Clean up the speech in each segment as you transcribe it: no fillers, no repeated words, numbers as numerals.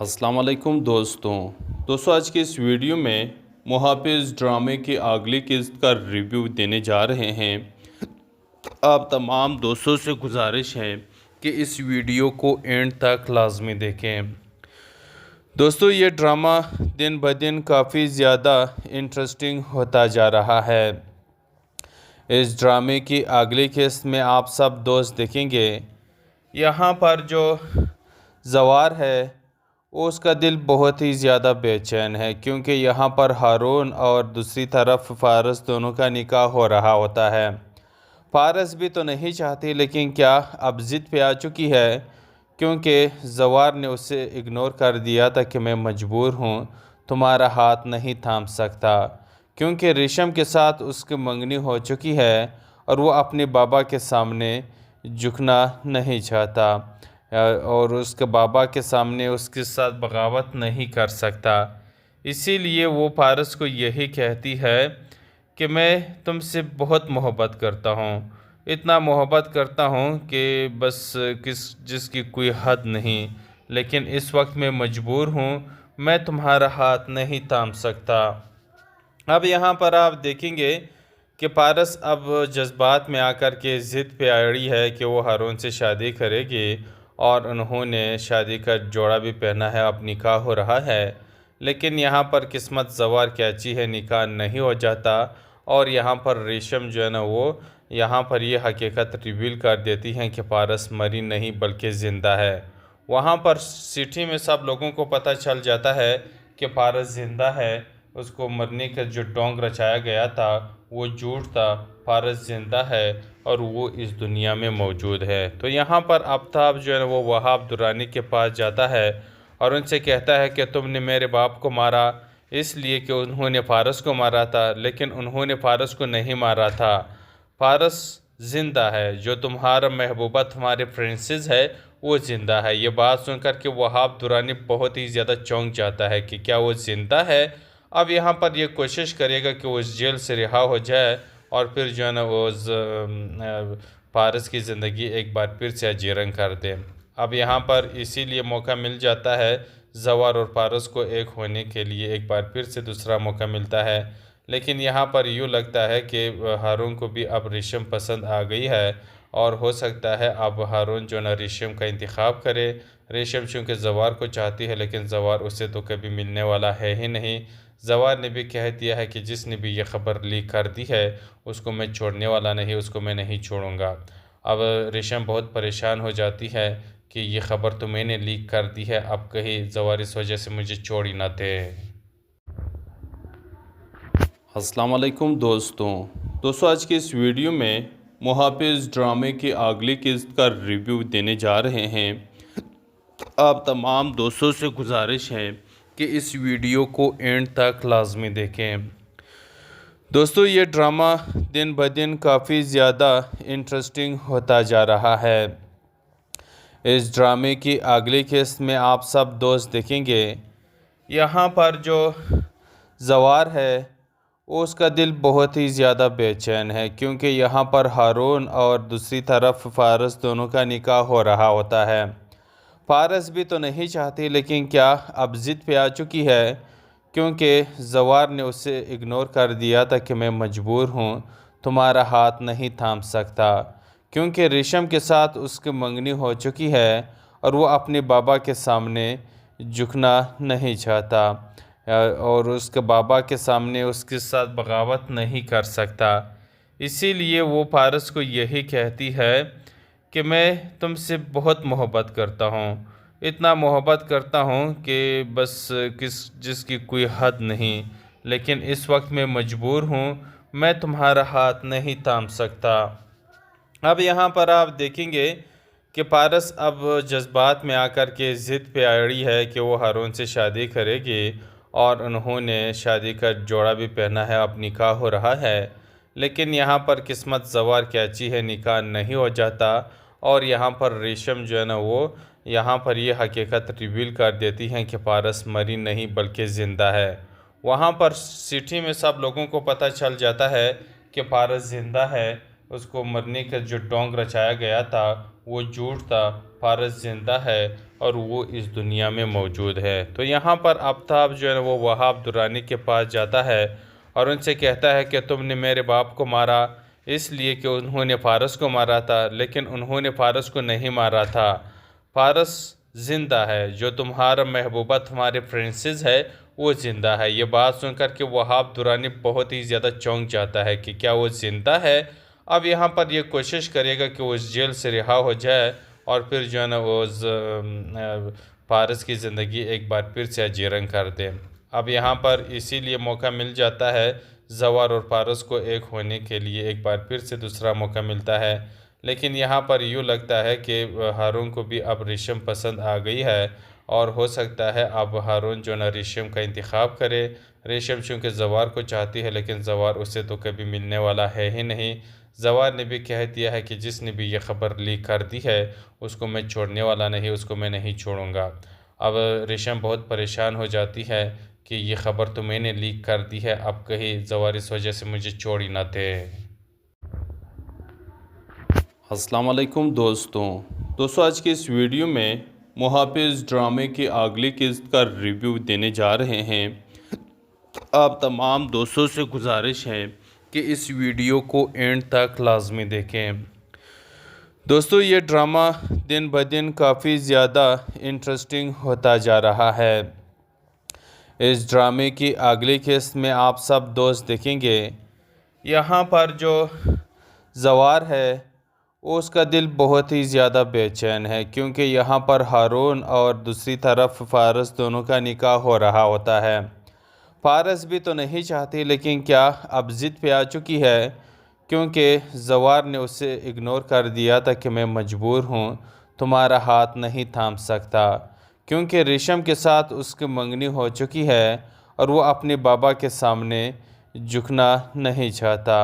अस्सलाम वालेकुम दोस्तों आज के इस वीडियो में मुहाफिज ड्रामे की अगली किस्त का रिव्यू देने जा रहे हैं। आप तमाम दोस्तों से गुजारिश है कि इस वीडियो को एंड तक लाजमी देखें। दोस्तों ये ड्रामा दिन ब दिन काफ़ी ज़्यादा इंटरेस्टिंग होता जा रहा है। इस ड्रामे की अगली किस्त में आप सब दोस्त देखेंगे यहाँ पर जो जवार है उसका दिल बहुत ही ज़्यादा बेचैन है, क्योंकि यहाँ पर हारून और दूसरी तरफ फ़ारस दोनों का निकाह हो रहा होता है। फ़ारस भी तो नहीं चाहती, लेकिन क्या अब ज़िद पे आ चुकी है, क्योंकि जवार ने उसे इग्नोर कर दिया था कि मैं मजबूर हूँ, तुम्हारा हाथ नहीं थाम सकता, क्योंकि रेशम के साथ उसकी मंगनी हो चुकी है और वो अपने बाबा के सामने झुकना नहीं चाहता और उसके बाबा के सामने उसके साथ बगावत नहीं कर सकता। इसीलिए वो फ़ारस को यही कहती है कि मैं तुमसे बहुत मोहब्बत करता हूँ, इतना मोहब्बत करता हूँ कि बस जिसकी कोई हद नहीं, लेकिन इस वक्त मैं मजबूर हूँ, मैं तुम्हारा हाथ नहीं थाम सकता। अब यहाँ पर आप देखेंगे कि पारस अब जज्बात में आकर के ज़िद पे अड़ी है कि वो हारून से शादी करेगी और उन्होंने शादी का जोड़ा भी पहना है, अब निकाह हो रहा है। लेकिन यहाँ पर किस्मत जवार की अच्छी है, निकाह नहीं हो जाता और यहाँ पर रेशम जो है ना वो यहाँ पर ये हकीकत रिवील कर देती हैं कि पारस मरी नहीं बल्कि ज़िंदा है। वहाँ पर सिटी में सब लोगों को पता चल जाता है कि पारस ज़िंदा है, उसको मरने का जो ढोंग रचाया गया था वो झूठ था, पारस ज़िंदा है और वो इस दुनिया में मौजूद है। तो यहाँ पर आफ्ताब जो है वो वहाब दुरानी के पास जाता है और उनसे कहता है कि तुमने मेरे बाप को मारा इसलिए कि उन्होंने फ़ारस को मारा था, लेकिन उन्होंने फ़ारस को नहीं मारा था, फ़ारस ज़िंदा है, जो तुम्हारा महबूबा तुम्हारे प्रिंसेस है वो ज़िंदा है। ये बात सुनकर के वहाब दुरानी बहुत ही ज़्यादा चौंक जाता है कि क्या वो ज़िंदा है। अब यहाँ पर ये कोशिश करेगा कि वो इस जेल से रिहा हो जाए और फिर जो है ना वो फ़ारस की ज़िंदगी एक बार फिर से अजीरंग कर दे। अब यहाँ पर इसीलिए मौका मिल जाता है जवार और फ़ारस को एक होने के लिए, एक बार फिर से दूसरा मौका मिलता है। लेकिन यहाँ पर यूँ लगता है कि हारून को भी अब रेशम पसंद आ गई है और हो सकता है अब हारून जो ना रेशम का इंतखाब करे। रेशम चूँकि जवार को चाहती है, लेकिन जवार उसे तो कभी मिलने वाला है ही नहीं। जवार ने भी कह दिया है कि जिसने भी ये ख़बर लीक कर दी है उसको मैं छोड़ने वाला नहीं, उसको मैं नहीं छोड़ूंगा। अब रेशम बहुत परेशान हो जाती है कि ये ख़बर तो मैंने लीक कर दी है, अब कहीं जवार इस वजह से मुझे छोड़ ही ना दे। अस्सलाम वालेकुम दोस्तों आज के इस वीडियो में मुहाफिज ड्रामे की अगली किस्त का रिव्यू देने जा रहे हैं। आप तमाम दोस्तों से गुजारिश है कि इस वीडियो को एंड तक लाजमी देखें। दोस्तों ये ड्रामा दिन ब दिन काफ़ी ज़्यादा इंटरेस्टिंग होता जा रहा है। इस ड्रामे की अगली किस्त में आप सब दोस्त देखेंगे यहाँ पर जो जवार है उसका दिल बहुत ही ज़्यादा बेचैन है, क्योंकि यहाँ पर हारून और दूसरी तरफ फ़ारस दोनों का निकाह हो रहा होता है। फ़ारस भी तो नहीं चाहती, लेकिन क्या अब ज़िद पे आ चुकी है, क्योंकि जवार ने उसे इग्नोर कर दिया था कि मैं मजबूर हूँ, तुम्हारा हाथ नहीं थाम सकता, क्योंकि रेशम के साथ उसकी मंगनी हो चुकी है और वो अपने बाबा के सामने झुकना नहीं चाहता और उसके बाबा के सामने उसके साथ बगावत नहीं कर सकता। इसीलिए वो फ़ारस को यही कहती है कि मैं तुमसे बहुत मोहब्बत करता हूँ, इतना मोहब्बत करता हूँ कि बस जिसकी कोई हद नहीं, लेकिन इस वक्त मैं मजबूर हूँ, मैं तुम्हारा हाथ नहीं थाम सकता। अब यहाँ पर आप देखेंगे कि पारस अब जज्बात में आकर के ज़िद पे अड़ी है कि वो हारून से शादी करेगी और उन्होंने शादी का जोड़ा भी पहना है, अब निकाह हो रहा है। लेकिन यहाँ पर किस्मत जवार की अच्छी है, निकाह नहीं हो जाता और यहाँ पर रेशम जो है ना वो यहाँ पर ये हकीकत रिवील कर देती हैं कि पारस मरी नहीं बल्कि ज़िंदा है। वहाँ पर सिटी में सब लोगों को पता चल जाता है कि पारस ज़िंदा है, उसको मरने का जो ढोंग रचाया गया था वो झूठ था, फ़ारस ज़िंदा है और वो इस दुनिया में मौजूद है। तो यहाँ पर आफ्ताब जो है ना वो वहाब दुरानी के पास जाता है और उनसे कहता है कि तुमने मेरे बाप को मारा इसलिए कि उन्होंने फ़ारस को मारा था, लेकिन उन्होंने फ़ारस को नहीं मारा था। फ़ारस ज़िंदा है, जो तुम्हारा महबूबा तुम्हारे प्रिंसेस है वो ज़िंदा है। ये बात सुनकर के वहाब दुरानी बहुत ही ज़्यादा चौंक जाता है कि क्या वो ज़िंदा है। अब यहाँ पर ये कोशिश करेगा कि वो इस जेल से रिहा हो जाए और फिर जो है ना वो फ़ारस की ज़िंदगी एक बार फिर से अजीरन कर दे। अब यहाँ पर इसीलिए मौका मिल जाता है ज़वार और फ़ारस को एक होने के लिए, एक बार फिर से दूसरा मौका मिलता है। लेकिन यहाँ पर यूँ लगता है कि हारून को भी अब रेशम पसंद आ गई है और हो सकता है अब हारून जो ना रेशम का इंतखाब करे। रेशम चूँकि ज़वार को चाहती है, लेकिन ज़वार उसे तो कभी मिलने वाला है ही नहीं। ज़वार ने भी कह दिया है कि जिसने भी ये ख़बर लीक कर दी है उसको मैं छोड़ने वाला नहीं, उसको मैं नहीं छोड़ूंगा। अब रेशम बहुत परेशान हो जाती है कि ये ख़बर तो मैंने लीक कर दी है, अब कहीं ज़वार इस वजह से मुझे छोड़ ही ना दे। अस्सलाम वालेकुम दोस्तों आज के इस वीडियो में मुहाफ़िज़ ड्रामे की अगली किस्त का रिव्यू देने जा रहे हैं। आप तमाम दोस्तों से गुजारिश है कि इस वीडियो को एंड तक लाजमी देखें। दोस्तों ये ड्रामा दिन ब दिन काफ़ी ज़्यादा इंटरेस्टिंग होता जा रहा है। इस ड्रामे की अगली किस्त में आप सब दोस्त देखेंगे यहाँ पर जो ज़वार है उसका दिल बहुत ही ज़्यादा बेचैन है, क्योंकि यहाँ पर हारून और दूसरी तरफ फ़ारस दोनों का निकाह हो रहा होता है। फ़ारस भी तो नहीं चाहती, लेकिन क्या अब ज़िद पे आ चुकी है, क्योंकि ज़वार ने उसे इग्नोर कर दिया था कि मैं मजबूर हूँ, तुम्हारा हाथ नहीं थाम सकता, क्योंकि रेशम के साथ उसकी मंगनी हो चुकी है और वो अपने बाबा के सामने झुकना नहीं चाहता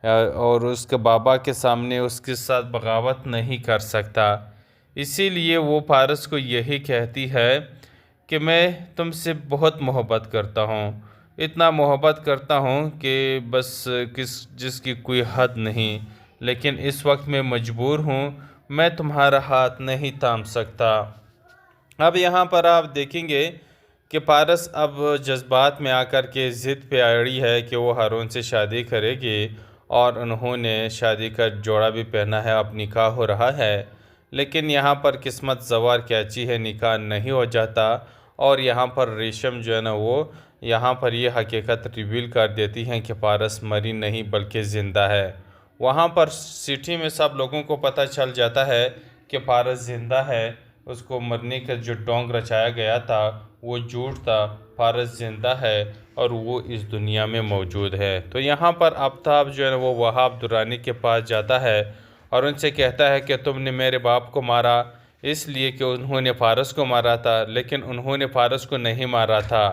और उसके बाबा के सामने उसके साथ बगावत नहीं कर सकता। इसीलिए वो फ़ारस को यही कहती है कि मैं तुमसे बहुत मोहब्बत करता हूँ, इतना मोहब्बत करता हूँ कि बस जिसकी कोई हद नहीं, लेकिन इस वक्त मैं मजबूर हूँ, मैं तुम्हारा हाथ नहीं थाम सकता। अब यहाँ पर आप देखेंगे कि पारस अब जज्बात में आकर के ज़िद पे अड़ी है कि वो हारून से शादी करेगी और उन्होंने शादी का जोड़ा भी पहना है, अब निकाह हो रहा है। लेकिन यहाँ पर किस्मत ज़वार की अच्छी है, निकाह नहीं हो जाता और यहाँ पर रेशम जो है ना वो यहाँ पर ये हकीकत रिवील कर देती हैं कि पारस मरी नहीं बल्कि ज़िंदा है। वहाँ पर सिटी में सब लोगों को पता चल जाता है कि पारस ज़िंदा है, उसको मरने का जो ढोंग रचाया गया था वो झूठ था, पारस ज़िंदा है और वो इस दुनिया में मौजूद है। तो यहाँ पर आफ्ताब जो है ना वो वहाब दुरानी के पास जाता है और उनसे कहता है कि तुमने मेरे बाप को मारा इसलिए कि उन्होंने फ़ारस को मारा था, लेकिन उन्होंने फ़ारस को नहीं मारा था।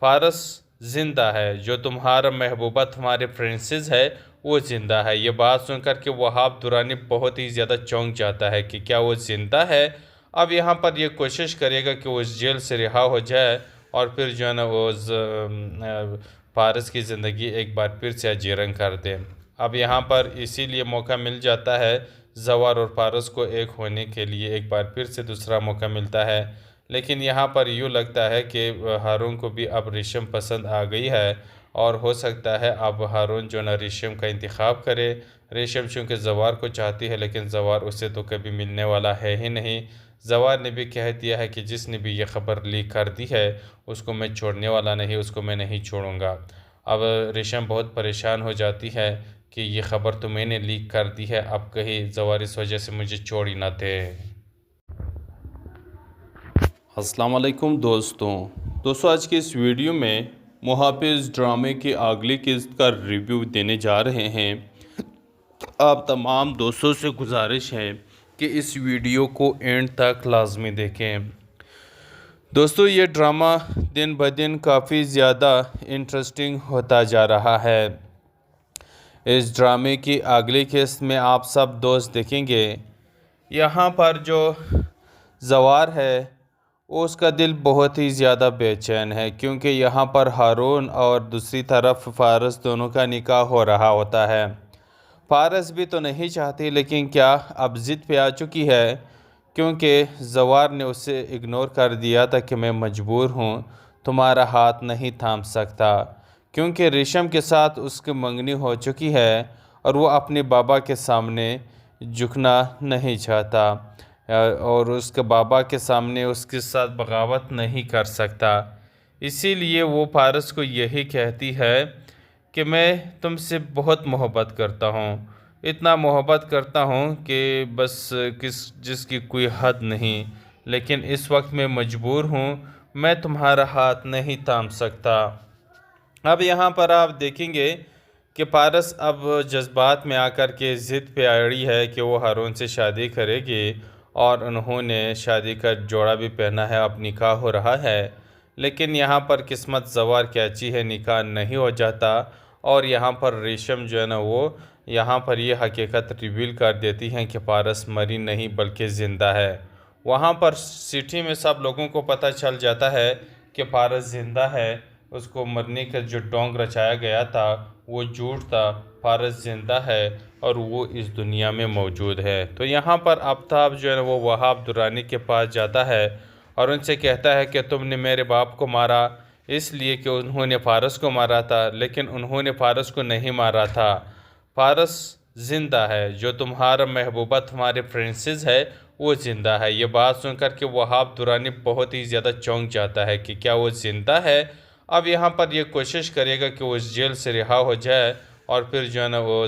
फ़ारस ज़िंदा है, जो तुम्हारा महबूबा तुम्हारे प्रिंसेस है वो ज़िंदा है। ये बात सुनकर के वहाब दुरानी बहुत ही ज़्यादा चौंक जाता है कि क्या वो ज़िंदा है। अब यहाँ पर ये कोशिश करेगा कि वो इस जेल से रिहा हो जाए और फिर जो है ना वो फ़ारस की ज़िंदगी एक बार फिर से अजीरन कर दे। अब यहाँ पर इसीलिए मौका मिल जाता है ज़वार और फ़ारस को एक होने के लिए, एक बार फिर से दूसरा मौका मिलता है। लेकिन यहाँ पर यूँ लगता है कि हारून को भी अब रेशम पसंद आ गई है और हो सकता है अब हारून जो ना रेशम का इंतखाब करे। रेशम चूँकि ज़वार को चाहती है, लेकिन ज़वार उसे तो कभी मिलने वाला है ही नहीं। ज़वार ने भी कह दिया है कि जिसने भी ये ख़बर लीक कर दी है उसको मैं छोड़ने वाला नहीं, उसको मैं नहीं छोड़ूंगा। अब रेशम बहुत परेशान हो जाती है कि ये ख़बर तो मैंने लीक कर दी है, अब कहीं ज़वार इस वजह से मुझे छोड़ ही ना दे। अस्सलाम वालेकुम दोस्तों आज के इस वीडियो में मुहाफ़िज़ ड्रामे की अगली किस्त का रिव्यू देने जा रहे हैं। आप तमाम दोस्तों से गुजारिश है कि इस वीडियो को एंड तक लाजमी देखें। दोस्तों ये ड्रामा दिन ब दिन काफ़ी ज़्यादा इंटरेस्टिंग होता जा रहा है। इस ड्रामे की अगली किस्त में आप सब दोस्त देखेंगे यहाँ पर जो ज़वार है उसका दिल बहुत ही ज़्यादा बेचैन है, क्योंकि यहाँ पर हारून और दूसरी तरफ फ़ारस दोनों का निकाह हो रहा होता है। फ़ारस भी तो नहीं चाहती, लेकिन क्या अब ज़िद पे आ चुकी है, क्योंकि जवार ने उसे इग्नोर कर दिया था कि मैं मजबूर हूँ, तुम्हारा हाथ नहीं थाम सकता। क्योंकि रेशम के साथ उसकी मंगनी हो चुकी है और वो अपने बाबा के सामने झुकना नहीं चाहता और उसके बाबा के सामने उसके साथ बगावत नहीं कर सकता। इसीलिए वो पारस को यही कहती है कि मैं तुमसे बहुत मोहब्बत करता हूँ, इतना मोहब्बत करता हूँ कि बस जिसकी कोई हद नहीं, लेकिन इस वक्त मैं मजबूर हूँ, मैं तुम्हारा हाथ नहीं थाम सकता। अब यहाँ पर आप देखेंगे कि पारस अब जज्बात में आकर के ज़िद पे अड़ी है कि वो हारून से शादी करेगी और उन्होंने शादी का जोड़ा भी पहना है, अब निकाह हो रहा है। लेकिन यहाँ पर किस्मत ज़वार की अच्छी है, निकाह नहीं हो जाता और यहाँ पर रेशम जो है ना वो यहाँ पर ये हकीकत रिवील कर देती हैं कि पारस मरी नहीं बल्कि ज़िंदा है। वहाँ पर सिटी में सब लोगों को पता चल जाता है कि पारस ज़िंदा है, उसको मरने का जो ढोंग रचाया गया था वो झूठ था, पारस ज़िंदा है और वो इस दुनिया में मौजूद है। तो यहाँ पर आफ्ताब जो है ना वो वहाब दुरानी के पास जाता है और उनसे कहता है कि तुमने मेरे बाप को मारा इसलिए कि उन्होंने फारस को मारा था, लेकिन उन्होंने फारस को नहीं मारा था। फारस ज़िंदा है, जो तुम्हारा महबूबा तुम्हारे प्रिंसेस है वो ज़िंदा है। ये बात सुनकर के वहाब दुरानी बहुत ही ज़्यादा चौंक जाता है कि क्या वो ज़िंदा है। अब यहाँ पर ये कोशिश करेगा कि वो इस जेल से रिहा हो जाए और फिर जो है ना वो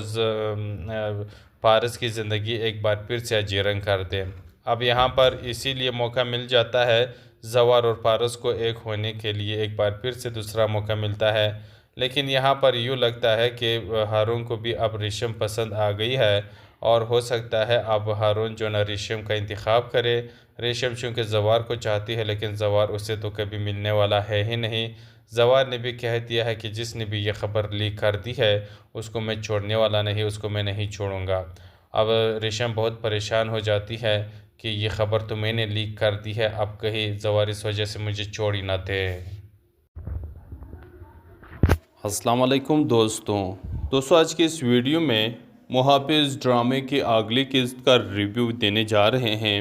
फारस की ज़िंदगी एक बार फिर से अजीरंग कर दे। अब यहाँ पर इसीलिए मौका मिल जाता है जवार और फारस को एक होने के लिए, एक बार फिर से दूसरा मौका मिलता है। लेकिन यहाँ पर यूँ लगता है कि हारून को भी अब रेशम पसंद आ गई है और हो सकता है अब हारून जो ना रेशम का इंतखाब करे। रेशम चूँकि जवार को चाहती है लेकिन जवार उसे तो कभी मिलने वाला है ही नहीं। जवार ने भी कह दिया है कि जिसने भी ये ख़बर लीक कर दी है उसको मैं छोड़ने वाला नहीं, उसको मैं नहीं छोड़ूंगा। अब रेशम बहुत परेशान हो जाती है कि ये ख़बर तो मैंने लीक कर दी है, अब कहीं जवार इस वजह से मुझे छोड़ ही ना दे। अस्सलाम वालेकुम दोस्तों आज की इस वीडियो में मुहाफिज ड्रामे की अगली किस्त का रिव्यू देने जा रहे हैं।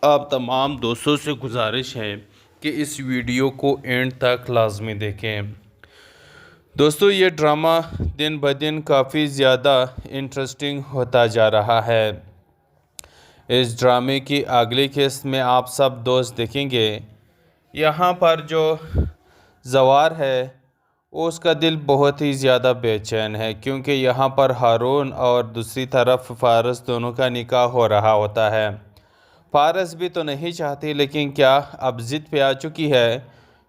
आप तमाम दोस्तों से गुजारिश है कि इस वीडियो को एंड तक लाजमी देखें। दोस्तों ये ड्रामा दिन ब दिन काफ़ी ज़्यादा इंटरेस्टिंग होता जा रहा है। इस ड्रामे की अगली किस्त में आप सब दोस्त देखेंगे यहाँ पर जो जवार है उसका दिल बहुत ही ज़्यादा बेचैन है, क्योंकि यहाँ पर हारून और दूसरी तरफ फारस दोनों का निकाह हो रहा होता है। फारस भी तो नहीं चाहती, लेकिन क्या अब ज़िद पे आ चुकी है,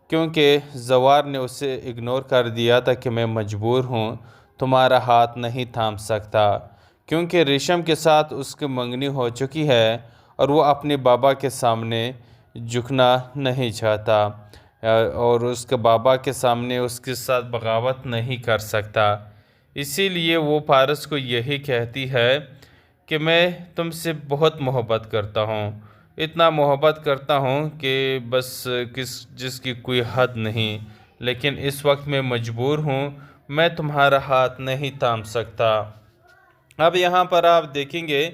क्योंकि जवार ने उसे इग्नोर कर दिया था कि मैं मजबूर हूँ, तुम्हारा हाथ नहीं थाम सकता। क्योंकि रेशम के साथ उसकी मंगनी हो चुकी है और वो अपने बाबा के सामने झुकना नहीं चाहता और उसके बाबा के सामने उसके साथ बगावत नहीं कर सकता। इसीलिए वो फारस को यही कहती है कि मैं तुमसे बहुत मोहब्बत करता हूँ, इतना मोहब्बत करता हूँ कि बस जिसकी कोई हद नहीं, लेकिन इस वक्त मैं मजबूर हूँ, मैं तुम्हारा हाथ नहीं थाम सकता। अब यहाँ पर आप देखेंगे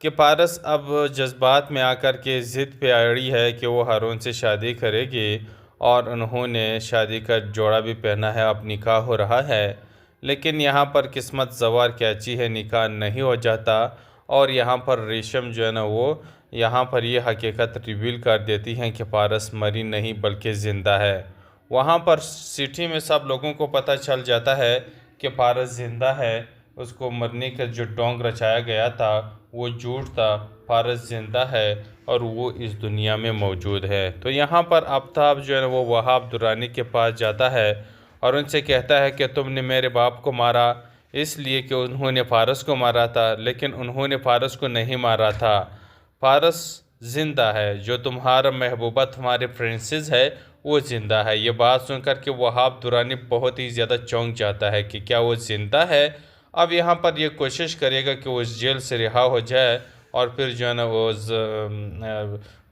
कि पारस अब जज्बात में आकर के ज़िद पे अड़ी है कि वो हारून से शादी करेगी और उन्होंने शादी का जोड़ा भी पहना है, अब निकाह हो रहा है। लेकिन यहाँ पर किस्मत जवार की अच्छी है, निकाह नहीं हो जाता और यहाँ पर रेशम जो है ना वो यहाँ पर ये हकीकत रिवील कर देती हैं कि पारस मरी नहीं बल्कि ज़िंदा है। वहाँ पर सिटी में सब लोगों को पता चल जाता है कि पारस ज़िंदा है, उसको मरने का जो ढोंग रचाया गया था वो झूठ था, पारस ज़िंदा है और वो इस दुनिया में मौजूद है। तो यहाँ पर आफ्ताब जो है ना वो वहाब दुरानी के पास जाता है और उनसे कहता है कि तुमने मेरे बाप को मारा इसलिए कि उन्होंने फारस को मारा था, लेकिन उन्होंने फारस को नहीं मारा था। फारस ज़िंदा है, जो तुम्हारा महबूबा तुम्हारे प्रिंसेस है वो ज़िंदा है। ये बात सुनकर के वहाब दुरानी बहुत ही ज़्यादा चौंक जाता है कि क्या वो ज़िंदा है। अब यहाँ पर ये कोशिश करेगा कि वो इस जेल से रिहा हो जाए और फिर जो है ना वो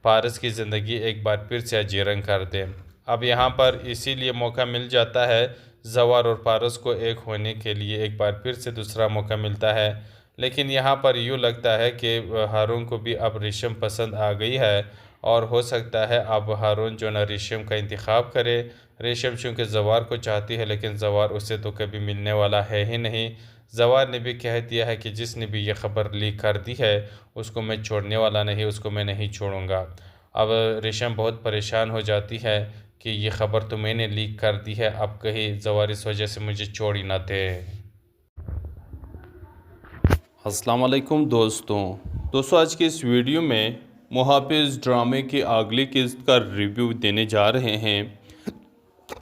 फारस की ज़िंदगी एक बार फिर से अजीरंग कर दे। अब यहाँ पर इसीलिए मौका मिल जाता है जवार और फारस को एक होने के लिए, एक बार फिर से दूसरा मौका मिलता है। लेकिन यहाँ पर यूँ लगता है कि हारून को भी अब रेशम पसंद आ गई है और हो सकता है अब हारून जो ना रेशम का इंतखाब करे। रेशम चूँकि जवार को चाहती है लेकिन जवार उसे तो कभी मिलने वाला है ही नहीं। जवार ने भी कह दिया है कि जिसने भी ये ख़बर लीक कर दी है उसको मैं छोड़ने वाला नहीं, उसको मैं नहीं छोड़ूंगा। अब रेशम बहुत परेशान हो जाती है कि ये ख़बर तो मैंने लीक कर दी है, अब कहीं जवार इस वजह से मुझे छोड़ ही ना दे। अस्सलाम वालेकुम दोस्तों आज की इस वीडियो में मुहाफिज ड्रामे की अगली किस्त का रिव्यू देने जा रहे हैं।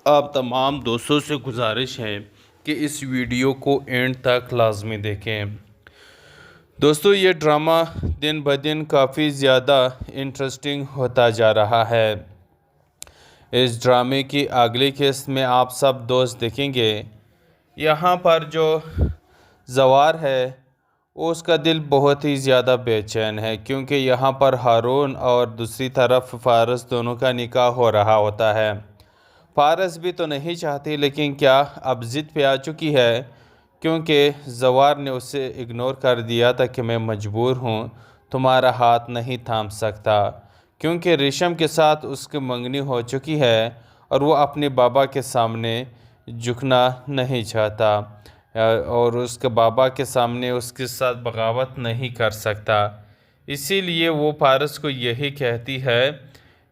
आप तमाम दोस्तों से गुजारिश है कि इस वीडियो को एंड तक लाजमी देखें। दोस्तों ये ड्रामा दिन ब दिन काफ़ी ज़्यादा इंटरेस्टिंग होता जा रहा है। इस ड्रामे की अगली किस्त में आप सब दोस्त देखेंगे यहाँ पर जो जवार है उसका दिल बहुत ही ज़्यादा बेचैन है, क्योंकि यहाँ पर हारून और दूसरी तरफ फ़ारस दोनों का निकाह हो रहा होता है। फ़ारस भी तो नहीं चाहती लेकिन क्या अब ज़िद पे आ चुकी है, क्योंकि जवार ने उसे इग्नोर कर दिया था कि मैं मजबूर हूँ, तुम्हारा हाथ नहीं थाम सकता, क्योंकि रेशम के साथ उसकी मंगनी हो चुकी है और वो अपने बाबा के सामने झुकना नहीं चाहता और उसके बाबा के सामने उसके साथ बगावत नहीं कर सकता। इसीलिए वो फ़ारस को यही कहती है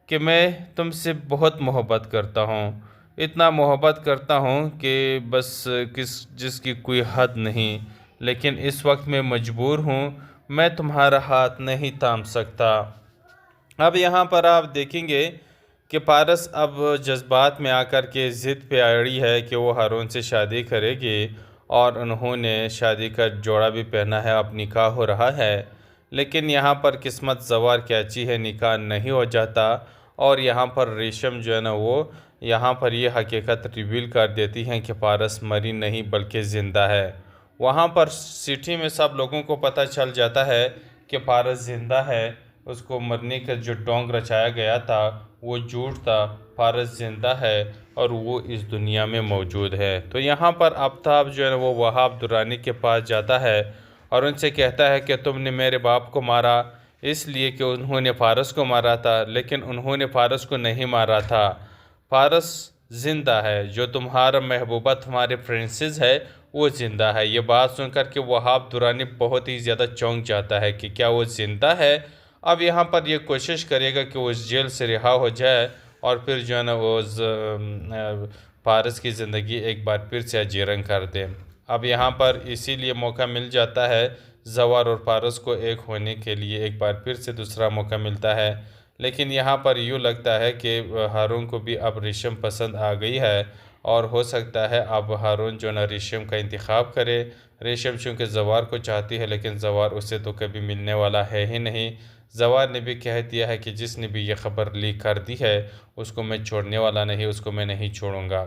कि मैं तुमसे बहुत मोहब्बत करता हूँ, इतना मोहब्बत करता हूँ कि बस जिसकी कोई हद नहीं, लेकिन इस वक्त मैं मजबूर हूँ, मैं तुम्हारा हाथ नहीं थाम सकता। अब यहाँ पर आप देखेंगे कि पारस अब जज्बात में आकर के ज़िद पे अड़ी है कि वो हारून से शादी करेगी और उन्होंने शादी का जोड़ा भी पहना है, अब निकाह हो रहा है। लेकिन यहाँ पर किस्मत जवार की अच्छी है, निकाह नहीं हो जाता और यहाँ पर रेशम जो है ना वो यहाँ पर ये हकीकत रिवील कर देती हैं कि पारस मरी नहीं बल्कि ज़िंदा है। वहाँ पर सिटी में सब लोगों को पता चल जाता है कि पारस ज़िंदा है, उसको मरने का जो ढोंग रचाया गया था वो झूठ था, पारस ज़िंदा है और वो इस दुनिया में मौजूद है। तो यहाँ पर आफ्ताब जो है ना वो वहाब दुरानी के पास जाता है और उनसे कहता है कि तुमने मेरे बाप को मारा इसलिए कि उन्होंने फ़ारस को मारा था, लेकिन उन्होंने फ़ारस को नहीं मारा था, फ़ारस ज़िंदा है, जो तुम्हारा महबूबा तुम्हारे प्रिंसेस है वो ज़िंदा है। ये बात सुनकर के वहाब दुरानी बहुत ही ज़्यादा चौंक जाता है कि क्या वो ज़िंदा है। अब यहाँ पर ये कोशिश करेगा कि वो इस जेल से रिहा हो जाए और फिर जो है ना वो फ़ारस की ज़िंदगी एक बार फिर से अजीरंग कर दे। अब यहाँ पर इसीलिए मौका मिल जाता है जवार और फ़ारस को एक होने के लिए, एक बार फिर से दूसरा मौका मिलता है। लेकिन यहाँ पर यूँ लगता है कि हारून को भी अब रेशम पसंद आ गई है और हो सकता है अब हारून जो ना रेशम का इंतखाब करे। रेशम चूँकि जवार को चाहती है लेकिन जवार उसे तो कभी मिलने वाला है ही नहीं। जवार ने भी कह दिया है कि जिसने भी ये ख़बर लीक कर दी है उसको मैं छोड़ने वाला नहीं, उसको मैं नहीं छोड़ूंगा।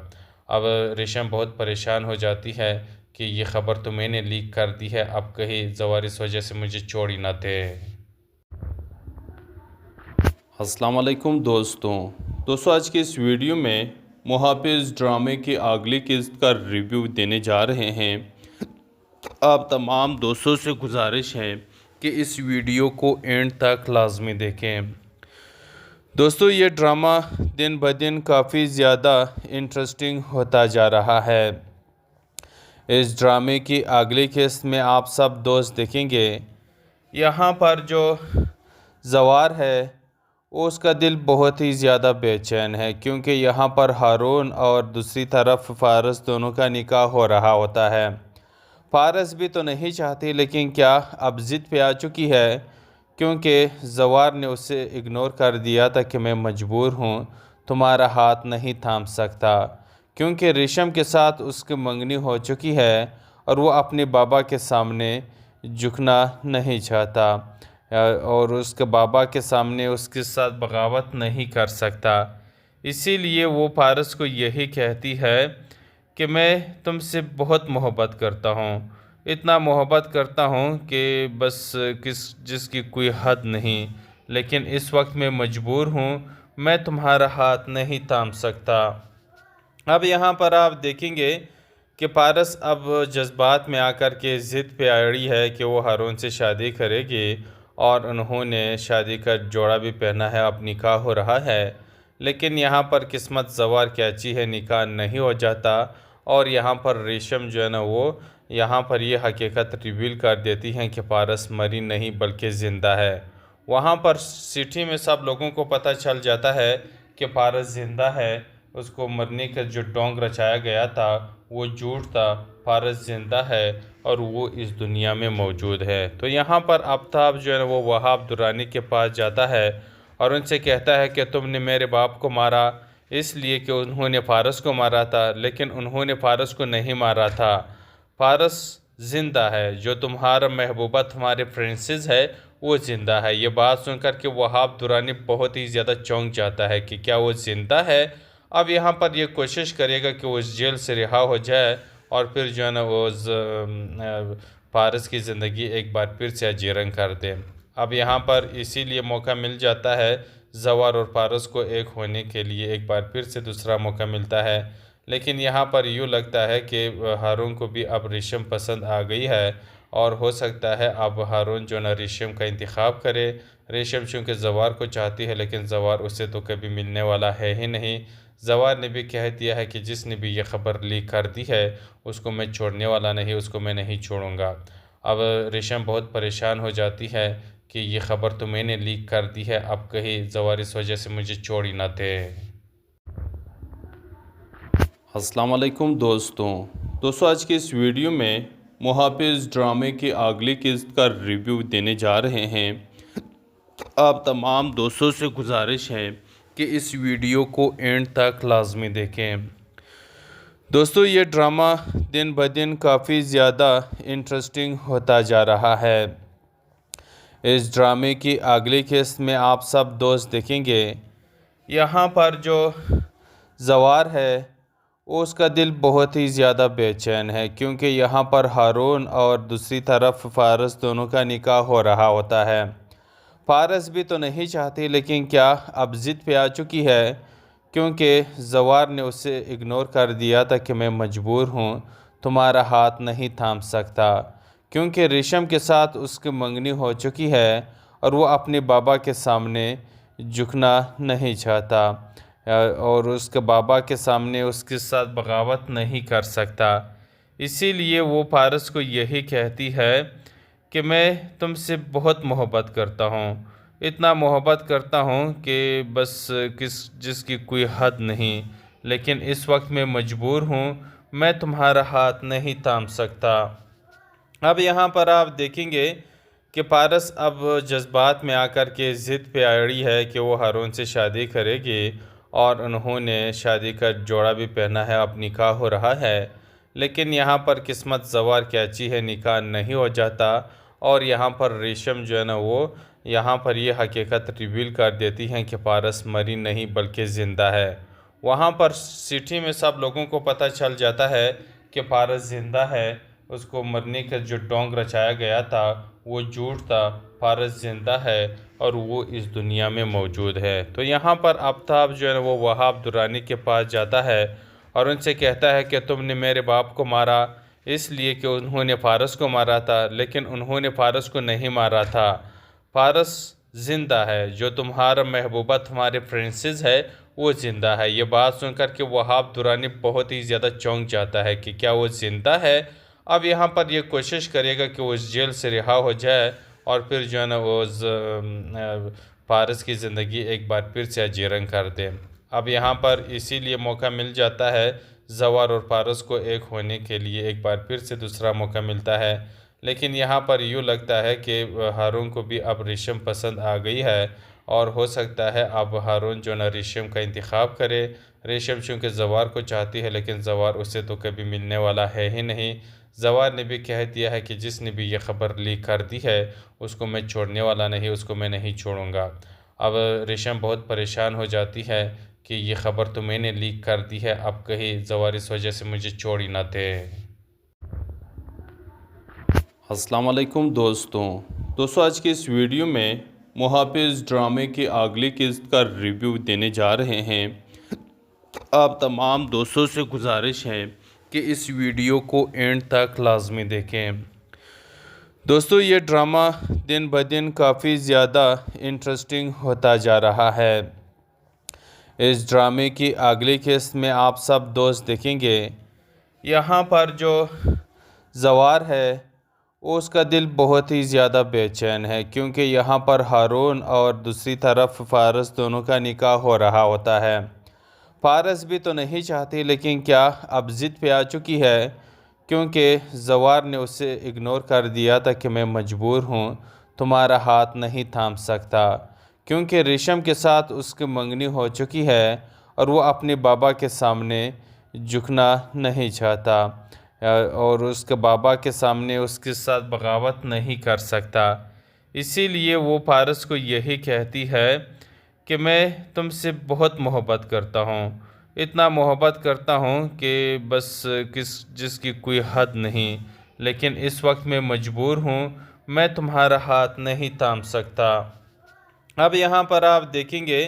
अब रेशम बहुत परेशान हो जाती है कि ये ख़बर तो मैंने लीक कर दी है, अब कहीं जवार इस वजह से मुझे छोड़ ही ना दे। अस्सलाम वालेकुम दोस्तों आज की इस वीडियो में मुहाफिज ड्रामे की अगली किस्त का रिव्यू देने जा रहे हैं। आप तमाम दोस्तों से गुजारिश है कि इस वीडियो को एंड तक लाजमी देखें। दोस्तों ये ड्रामा दिन ब दिन काफ़ी ज़्यादा इंटरेस्टिंग होता जा रहा है। इस ड्रामे की अगली किस्त में आप सब दोस्त देखेंगे यहाँ पर जो जवार है उसका दिल बहुत ही ज़्यादा बेचैन है, क्योंकि यहाँ पर हारून और दूसरी तरफ फ़ारस दोनों का निकाह हो रहा होता है। फ़ारस भी तो नहीं चाहती लेकिन क्या अब ज़िद पे आ चुकी है, क्योंकि जवार ने उसे इग्नोर कर दिया था कि मैं मजबूर हूँ, तुम्हारा हाथ नहीं थाम सकता, क्योंकि रेशम के साथ उसकी मंगनी हो चुकी है और वो अपने बाबा के सामने झुकना नहीं चाहता और उसके बाबा के सामने उसके साथ बगावत नहीं कर सकता। इसीलिए वो फ़ारस को यही कहती है कि मैं तुमसे बहुत मोहब्बत करता हूँ, इतना मोहब्बत करता हूँ कि बस जिसकी कोई हद नहीं, लेकिन इस वक्त मैं मजबूर हूँ, मैं तुम्हारा हाथ नहीं थाम सकता। अब यहाँ पर आप देखेंगे कि पारस अब जज्बात में आकर के ज़िद पे अड़ी है कि वो हारून से शादी करेगी और उन्होंने शादी का जोड़ा भी पहना है, अब निकाह हो रहा है। लेकिन यहाँ पर किस्मत ज़वार की अच्छी है, निकाह नहीं हो जाता और यहाँ पर रेशम जो है ना वो यहाँ पर ये हकीकत रिवील कर देती हैं कि पारस मरी नहीं बल्कि ज़िंदा है। वहाँ पर सिटी में सब लोगों को पता चल जाता है कि पारस ज़िंदा है। उसको मरने का जो ढोंग रचाया गया था वो झूठ था, पारस ज़िंदा है और वो इस दुनिया में मौजूद है। तो यहाँ पर आफ्ताब जो है ना वो वहाब दुरानी के पास जाता है और उनसे कहता है कि तुमने मेरे बाप को मारा इसलिए कि उन्होंने फारस को मारा था, लेकिन उन्होंने फारस को नहीं मारा था। फारस ज़िंदा है, जो तुम्हारा महबूबा तुम्हारे फ्रेंसिस है वो ज़िंदा है। ये बात सुनकर के वहाब दुरानी बहुत ही ज़्यादा चौंक जाता है कि क्या वो ज़िंदा है। अब यहाँ पर ये कोशिश करेगा कि वो इस जेल से रिहा हो जाए और फिर जो है ना वो फारस की ज़िंदगी एक बार फिर से अजीरन कर दे। अब यहाँ पर इसीलिए मौका मिल जाता है ज़वार और फारस को एक होने के लिए, एक बार फिर से दूसरा मौका मिलता है। लेकिन यहाँ पर यूँ लगता है कि हारून को भी अब रेशम पसंद आ गई है और हो सकता है अब हारून जो ना रेशम का इंतखाब करे। रेशम चूँकि ज़वार को चाहती है लेकिन ज़वार उसे तो कभी मिलने वाला है ही नहीं। ज़वार ने भी कह दिया है कि जिसने भी ये ख़बर लीक कर दी है उसको मैं छोड़ने वाला नहीं, उसको मैं नहीं छोड़ूंगा। अब रेशम बहुत परेशान हो जाती है कि ये ख़बर तो मैंने लीक कर दी है, अब कहीं ज़वार इस वजह से मुझे छोड़ ही ना दे। अस्सलाम वालेकुम दोस्तों आज की इस वीडियो में मुहाफिज ड्रामे की अगली किस्त का रिव्यू देने जा रहे हैं। आप तमाम दोस्तों से गुजारिश है कि इस वीडियो को एंड तक लाजमी देखें। दोस्तों ये ड्रामा दिन ब दिन काफ़ी ज़्यादा इंटरेस्टिंग होता जा रहा है। इस ड्रामे की अगली किस्त में आप सब दोस्त देखेंगे यहाँ पर जो ज़वार है उसका दिल बहुत ही ज़्यादा बेचैन है, क्योंकि यहाँ पर हारून और दूसरी तरफ फारस दोनों का निकाह हो रहा होता है। फारस भी तो नहीं चाहती लेकिन क्या अब ज़िद पे आ चुकी है, क्योंकि ज़वार ने उसे इग्नोर कर दिया था कि मैं मजबूर हूँ, तुम्हारा हाथ नहीं थाम सकता, क्योंकि रेशम के साथ उसकी मंगनी हो चुकी है और वो अपने बाबा के सामने झुकना नहीं चाहता और उसके बाबा के सामने उसके साथ बगावत नहीं कर सकता। इसीलिए वो फारस को यही कहती है कि मैं तुमसे बहुत मोहब्बत करता हूँ, इतना मोहब्बत करता हूँ कि बस जिसकी कोई हद नहीं, लेकिन इस वक्त मैं मजबूर हूँ, मैं तुम्हारा हाथ नहीं थाम सकता। अब यहाँ पर आप देखेंगे कि पारस अब जज्बात में आकर के ज़िद पे अड़ी है कि वो हारून से शादी करेगी और उन्होंने शादी का जोड़ा भी पहना है, अब निकाह हो रहा है। लेकिन यहाँ पर किस्मत ज़वार की अच्छी है, निकाह नहीं हो जाता और यहाँ पर रेशम जो है ना वो यहाँ पर ये हकीकत रिवील कर देती हैं कि पारस मरी नहीं बल्कि ज़िंदा है। वहाँ पर सिटी में सब लोगों को पता चल जाता है कि पारस ज़िंदा है। उसको मरने का जो ढोंग रचाया गया था वो झूठ था, फारस ज़िंदा है और वो इस दुनिया में मौजूद है। तो यहाँ पर आफ्ताब जो है ना वो वहाब दुरानी के पास जाता है और उनसे कहता है कि तुमने मेरे बाप को मारा इसलिए कि उन्होंने फारस को मारा था, लेकिन उन्होंने फारस को नहीं मारा था। फारस ज़िंदा है, जो तुम्हारा महबूबा तुम्हारे फ्रेंसिस है वो ज़िंदा है। ये बात सुनकर के वहाब दुरानी बहुत ही ज़्यादा चौंक जाता है कि क्या वो ज़िंदा है। अब यहाँ पर ये कोशिश करेगा कि वो इस जेल से रिहा हो जाए और फिर जो है ना वो फारस की ज़िंदगी एक बार फिर से अजीरन कर दे। अब यहाँ पर इसीलिए मौका मिल जाता है ज़वार और फारस को एक होने के लिए, एक बार फिर से दूसरा मौका मिलता है। लेकिन यहाँ पर यूँ लगता है कि हारून को भी अब रेशम पसंद आ गई है और हो सकता है अब हारून जो ना रेशम का इंतखाब करे। रेशम चूँकि ज़वार को चाहती है लेकिन ज़वार उसे तो कभी मिलने वाला है ही नहीं। ज़वार ने भी कह दिया है कि जिसने भी ये ख़बर लीक कर दी है उसको मैं छोड़ने वाला नहीं, उसको मैं नहीं छोड़ूंगा। अब रेशम बहुत परेशान हो जाती है कि ये ख़बर तो मैंने लीक कर दी है, अब कहीं ज़वार इस वजह से मुझे छोड़ ही ना दे। अस्सलाम वालेकुम दोस्तों आज की इस वीडियो में मुहाफिज ड्रामे की अगली किस्त का रिव्यू देने जा रहे हैं। आप तमाम दोस्तों से गुजारिश है कि इस वीडियो को एंड तक लाजमी देखें। दोस्तों, ये ड्रामा दिन ब दिन काफ़ी ज़्यादा इंटरेस्टिंग होता जा रहा है। इस ड्रामे की अगली किस्त में आप सब दोस्त देखेंगे। यहाँ पर जो जवार है उसका दिल बहुत ही ज़्यादा बेचैन है, क्योंकि यहाँ पर हारून और दूसरी तरफ फ़ारस दोनों का निकाह हो रहा होता है। फ़ारस भी तो नहीं चाहती, लेकिन क्या अब ज़िद पे आ चुकी है, क्योंकि जवार ने उसे इग्नोर कर दिया था कि मैं मजबूर हूँ, तुम्हारा हाथ नहीं थाम सकता, क्योंकि रेशम के साथ उसकी मंगनी हो चुकी है और वो अपने बाबा के सामने झुकना नहीं चाहता और उसके बाबा के सामने उसके साथ बगावत नहीं कर सकता। इसीलिए वो फ़ारस को यही कहती है कि मैं तुमसे बहुत मोहब्बत करता हूँ, इतना मोहब्बत करता हूँ कि बस जिसकी कोई हद नहीं, लेकिन इस वक्त मैं मजबूर हूँ, मैं तुम्हारा हाथ नहीं थाम सकता। अब यहाँ पर आप देखेंगे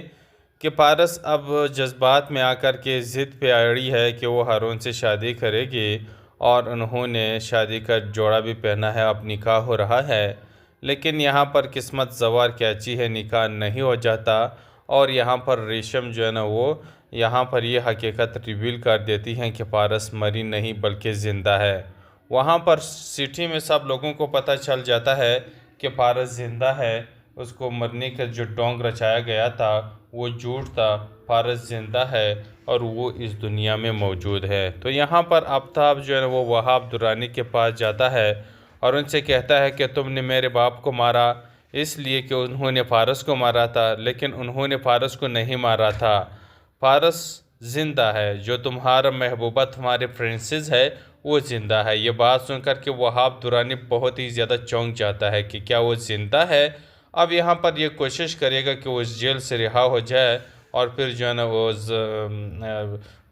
कि पारस अब जज्बात में आकर के ज़िद पे अड़ी है कि वो हारून से शादी करेगी और उन्होंने शादी का जोड़ा भी पहना है, अब निकाह हो रहा है। लेकिन यहाँ पर किस्मत ज़वार की अच्छी है, निकाह नहीं हो जाता और यहाँ पर रेशम जो है ना वो यहाँ पर ये हकीकत रिवील कर देती हैं कि पारस मरी नहीं बल्कि ज़िंदा है। वहाँ पर सिटी में सब लोगों को पता चल जाता है कि पारस ज़िंदा है, उसको मरने का जो ढोंग रचाया गया था वो झूठ था, पारस ज़िंदा है और वो इस दुनिया में मौजूद है। तो यहाँ पर आफ्ताब जो है वो वहाब दुरानी के पास जाता है और उनसे कहता है कि तुमने मेरे बाप को मारा इसलिए कि उन्होंने फ़ारस को मारा था, लेकिन उन्होंने फ़ारस को नहीं मारा था, फ़ारस ज़िंदा है, जो तुम्हारा महबूबा तुम्हारे फ्रेंसिस है वो ज़िंदा है। ये बात सुनकर के वहाब दुरानी बहुत ही ज़्यादा चौंक जाता है कि क्या वो ज़िंदा है। अब यहाँ पर ये कोशिश करेगा कि वो जेल से रिहा हो जाए और फिर जो है ना वो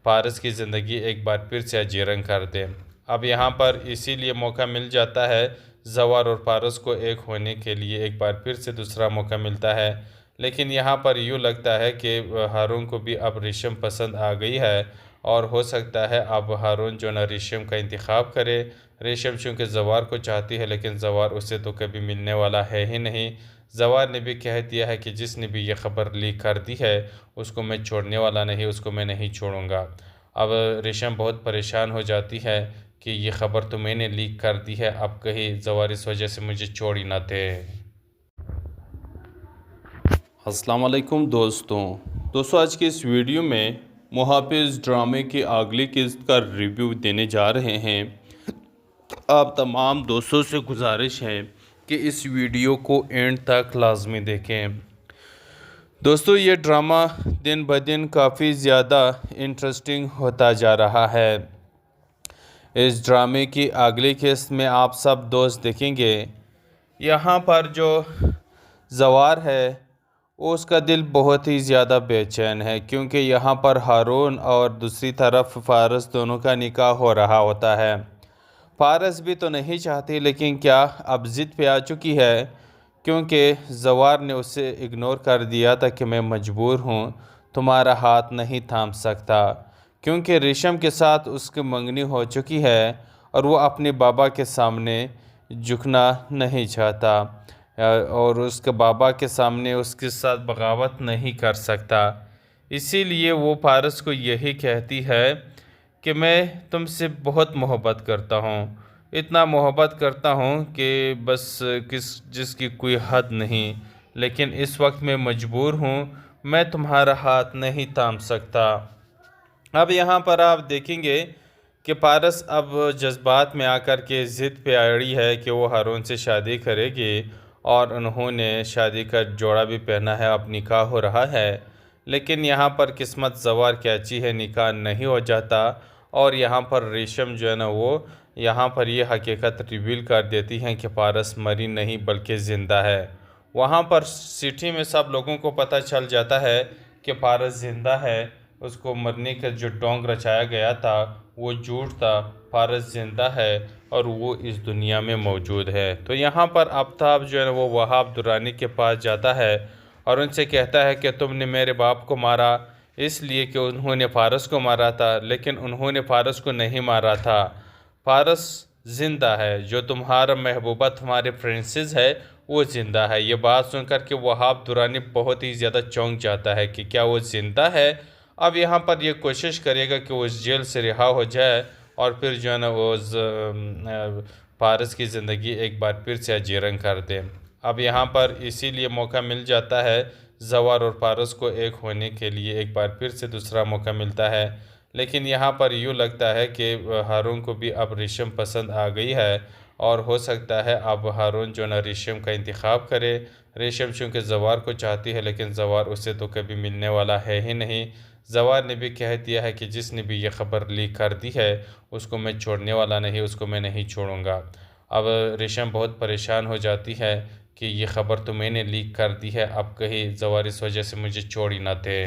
फ़ारस की ज़िंदगी एक बार फिर से अजीरन कर दे। अब यहाँ पर इसीलिए मौका मिल जाता है जवार और फ़ारस को एक होने के लिए, एक बार फिर से दूसरा मौका मिलता है। लेकिन यहाँ पर यूँ लगता है कि हारून को भी अब रेशम पसंद आ गई है और हो सकता है अब हारून जो ना रेशम का इंतखाब करे। रेशम चूँकि जवार को चाहती है, लेकिन जवार उसे तो कभी मिलने वाला है ही नहीं। जवार ने भी कह दिया है कि जिसने भी ये ख़बर लीक कर दी है उसको मैं छोड़ने वाला नहीं, उसको मैं नहीं छोड़ूंगा। अब रेशम बहुत परेशान हो जाती है कि ये ख़बर तो मैंने लीक कर दी है, अब कहीं जवार इस वजह से मुझे छोड़ ही ना दे। अस्सलाम वालेकुम दोस्तों, आज की इस वीडियो में मुहाफिज ड्रामे की अगली किस्त का रिव्यू देने जा रहे हैं। आप तमाम दोस्तों से गुजारिश है कि इस वीडियो को एंड तक लाजमी देखें। दोस्तों, ये ड्रामा दिन ब दिन काफ़ी ज़्यादा इंटरेस्टिंग होता जा रहा है। इस ड्रामे की अगली किस्त में आप सब दोस्त देखेंगे। यहाँ पर जो जवार है उसका दिल बहुत ही ज़्यादा बेचैन है, क्योंकि यहाँ पर हारून और दूसरी तरफ फ़ारस दोनों का निकाह हो रहा होता है। फ़ारस भी तो नहीं चाहती, लेकिन क्या अब ज़िद पे आ चुकी है, क्योंकि जवार ने उसे इग्नोर कर दिया था कि मैं मजबूर हूँ, तुम्हारा हाथ नहीं थाम सकता, क्योंकि रेशम के साथ उसकी मंगनी हो चुकी है और वो अपने बाबा के सामने झुकना नहीं चाहता और उसके बाबा के सामने उसके साथ बगावत नहीं कर सकता। इसीलिए वो फ़ारस को यही कहती है कि मैं तुमसे बहुत मोहब्बत करता हूँ, इतना मोहब्बत करता हूँ कि बस जिसकी कोई हद नहीं, लेकिन इस वक्त मैं मजबूर हूँ, मैं तुम्हारा हाथ नहीं थाम सकता। अब यहाँ पर आप देखेंगे कि पारस अब जज्बात में आकर के ज़िद पे अड़ी है कि वो हारून से शादी करेगी और उन्होंने शादी का जोड़ा भी पहना है, अब निकाह हो रहा है। लेकिन यहाँ पर किस्मत जवार की अच्छी है, निकाह नहीं हो जाता और यहाँ पर रेशम जो है ना वो यहाँ पर ये हकीकत रिवील कर देती हैं कि पारस मरी नहीं बल्कि ज़िंदा है। वहाँ पर सिटी में सब लोगों को पता चल जाता है कि पारस ज़िंदा है, उसको मरने का जो ढोंग रचाया गया था वो झूठ था, फ़ारस ज़िंदा है और वो इस दुनिया में मौजूद है। तो यहाँ पर आफ्ताब जो है वो वहाब दुरानी के पास जाता है और उनसे कहता है कि तुमने मेरे बाप को मारा इसलिए कि उन्होंने फारस को मारा था, लेकिन उन्होंने फारस को नहीं मारा था। फारस ज़िंदा है, जो तुम्हारा महबूबा तुम्हारे प्रिंसेस है वो ज़िंदा है। ये बात सुनकर के वहाब दुरानी बहुत ही ज़्यादा चौंक जाता है कि क्या वो ज़िंदा है। अब यहाँ पर ये कोशिश करेगा कि वो उस जेल से रिहा हो जाए और फिर जो है ना वो फारस की ज़िंदगी एक बार फिर से अजीरन कर दे। अब यहाँ पर इसीलिए मौका मिल जाता है जवार और फारस को एक होने के लिए, एक बार फिर से दूसरा मौका मिलता है। लेकिन यहाँ पर यूँ लगता है कि हारून को भी अब रेशम पसंद आ गई है और हो सकता है अब हारून जो ना रेशम का इंतखाब करे। रेशम चूँकि जवार को चाहती है, लेकिन जवार उसे तो कभी मिलने वाला है ही नहीं। जवार ने भी कह दिया है कि जिसने भी ये ख़बर लीक कर दी है उसको मैं छोड़ने वाला नहीं, उसको मैं नहीं छोड़ूंगा। अब रेशम बहुत परेशान हो जाती है कि ये ख़बर तो मैंने लीक कर दी है, अब कहीं जवार इस वजह से मुझे छोड़ ही ना दे।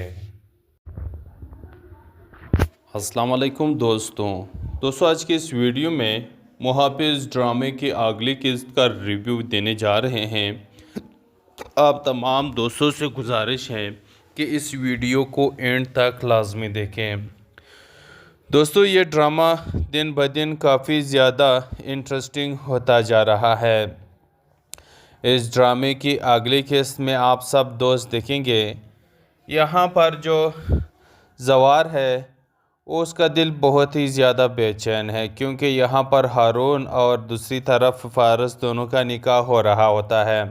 अस्सलाम वालेकुम दोस्तों आज की इस वीडियो में मुहाफिज ड्रामे की अगली किस्त का रिव्यू देने जा रहे हैं। आप तमाम दोस्तों से गुजारिश है कि इस वीडियो को एंड तक लाजमी देखें। दोस्तों ये ड्रामा दिन ब दिन काफ़ी ज़्यादा इंटरेस्टिंग होता जा रहा है। इस ड्रामे की अगली किस्त में आप सब दोस्त देखेंगे यहाँ पर जो जवार है उसका दिल बहुत ही ज़्यादा बेचैन है, क्योंकि यहाँ पर हारून और दूसरी तरफ फारस दोनों का निकाह हो रहा होता है।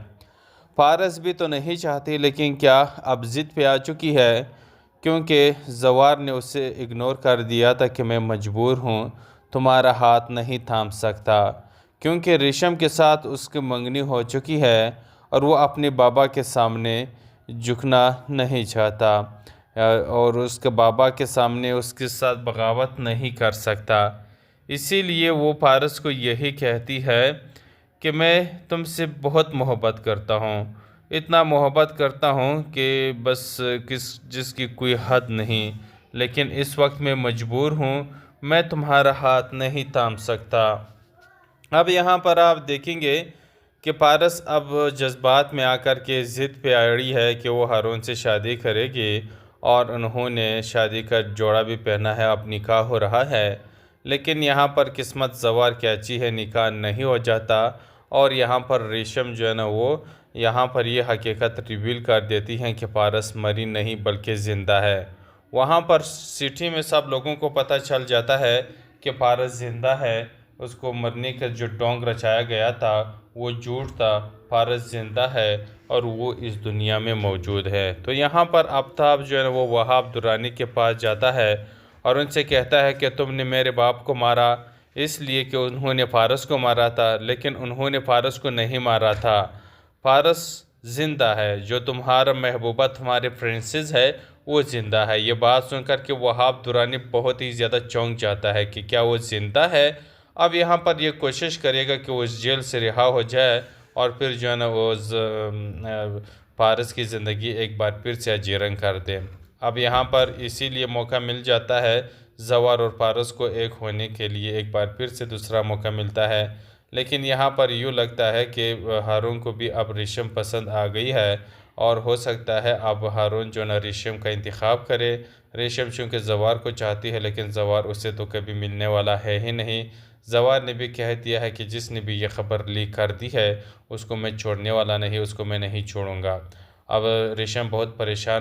फारस भी तो नहीं चाहती, लेकिन क्या अब ज़िद पे आ चुकी है, क्योंकि जवार ने उसे इग्नोर कर दिया था कि मैं मजबूर हूँ, तुम्हारा हाथ नहीं थाम सकता, क्योंकि रेशम के साथ उसकी मंगनी हो चुकी है और वो अपने बाबा के सामने झुकना नहीं चाहता और उसके बाबा के सामने उसके साथ बगावत नहीं कर सकता। इसीलिए वो फारस को यही कहती है कि मैं तुमसे बहुत मोहब्बत करता हूँ, इतना मोहब्बत करता हूँ कि बस जिसकी कोई हद नहीं, लेकिन इस वक्त मैं मजबूर हूँ, मैं तुम्हारा हाथ नहीं थाम सकता। अब यहाँ पर आप देखेंगे कि पारस अब जज्बात में आकर के ज़िद पे अड़ी है कि वो हारून से शादी करेगी और उन्होंने शादी का जोड़ा भी पहना है, अब निकाह हो रहा है। लेकिन यहाँ पर किस्मत जवार की अच्छी है, निकाह नहीं हो जाता और यहाँ पर रेशम जो है ना वो यहाँ पर ये हकीकत रिवील कर देती हैं कि पारस मरी नहीं बल्कि ज़िंदा है। वहाँ पर सिटी में सब लोगों को पता चल जाता है कि पारस ज़िंदा है, उसको मरने का जो ढोंग रचाया गया था वो झूठ था, फारस ज़िंदा है और वो इस दुनिया में मौजूद है। तो यहाँ पर आफ्ताब जो है वो वहाब दुरानी के पास जाता है और उनसे कहता है कि तुमने मेरे बाप को मारा इसलिए कि उन्होंने फारस को मारा था, लेकिन उन्होंने फारस को नहीं मारा था। फारस ज़िंदा है, जो तुम्हारा महबूबा तुम्हारे प्रिंसेस है वो ज़िंदा है। ये बात सुनकर के वहाब दुरानी बहुत ही ज़्यादा चौंक जाता है कि क्या वो ज़िंदा है। अब यहाँ पर ये कोशिश करेगा कि वो इस जेल से रिहा हो जाए और फिर जो है ना वो फारस की ज़िंदगी एक बार फिर से अजीरन कर दे। अब यहाँ पर इसीलिए मौका मिल जाता है जवार और फारस को एक होने के लिए, एक बार फिर से दूसरा मौका मिलता है। लेकिन यहाँ पर यूँ लगता है कि हारून को भी अब रेशम पसंद आ गई है और हो सकता है अब हारून जो ना रेशम का इंतखाब करे। रेशम चूँकि जवार को चाहती है, लेकिन जवार उसे तो कभी मिलने वाला है ही नहीं। जवार ने भी कह दिया है कि जिसने भी ये ख़बर लीक कर दी है उसको मैं छोड़ने वाला नहीं, उसको मैं नहीं छोड़ूंगा। अब रेशम बहुत परेशान